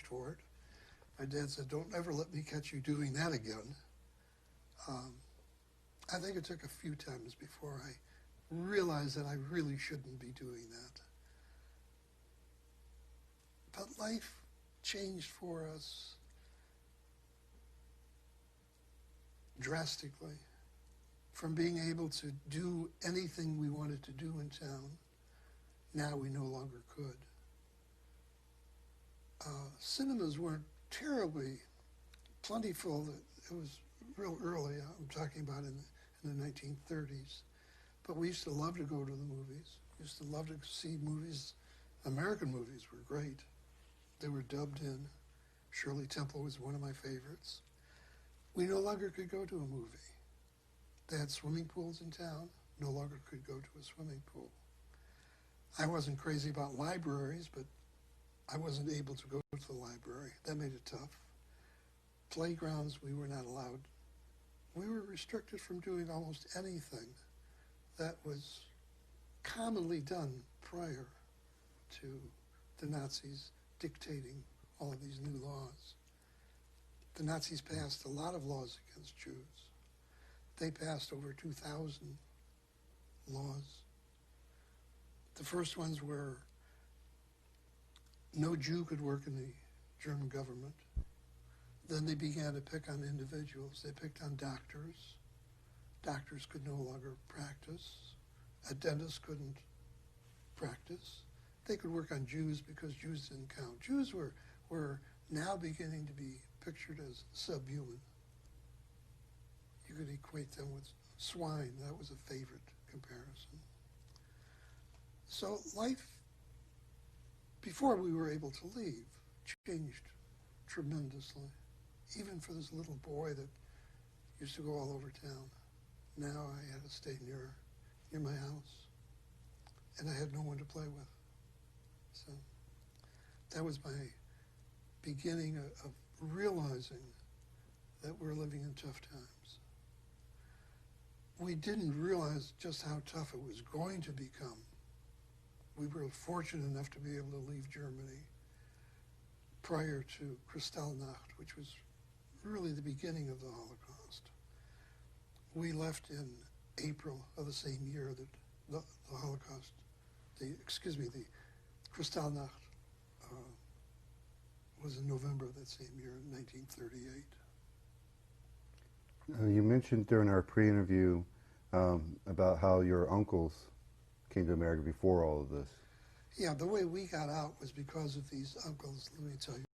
punished for it. My dad said, "Don't ever let me catch you doing that again." I think it took a few times before I realized that I really shouldn't be doing that. But life changed for us drastically. From being able to do anything we wanted to do in town, now we no longer could. Cinemas weren't terribly plentiful. It was real early. I'm talking about in the 1930s. But we used to love to go to the movies. We used to love to see movies. American movies were great. They were dubbed in. Shirley Temple was one of my favorites. We no longer could go to a movie. They had swimming pools in town. No longer could go to a swimming pool. I wasn't crazy about libraries, but I wasn't able to go to the library. That made it tough. Playgrounds, we were not allowed. We were restricted from doing almost anything that was commonly done prior to the Nazis dictating all of these new laws. The Nazis passed a lot of laws against Jews. They passed over 2,000 laws. The first ones were no Jew could work in the German government. Then they began to pick on individuals. They picked on doctors. Doctors could no longer practice. A dentist couldn't practice. They could work on Jews because Jews didn't count. Jews were now beginning to be pictured as subhuman. You could equate them with swine. That was a favorite comparison. So life, before we were able to leave, changed tremendously. Even for this little boy that used to go all over town. Now I had to stay near my house, and I had no one to play with. So that was my beginning of realizing that we're living in tough times. We didn't realize just how tough it was going to become. We were fortunate enough to be able to leave Germany prior to Kristallnacht, which was really the beginning of the Holocaust. We left in April of the same year that the Holocaust, the Kristallnacht was in November of that same year, in 1938. You mentioned during our pre-interview about how your uncles came to America before all of this. Yeah, the way we got out was because of these uncles. Let me tell you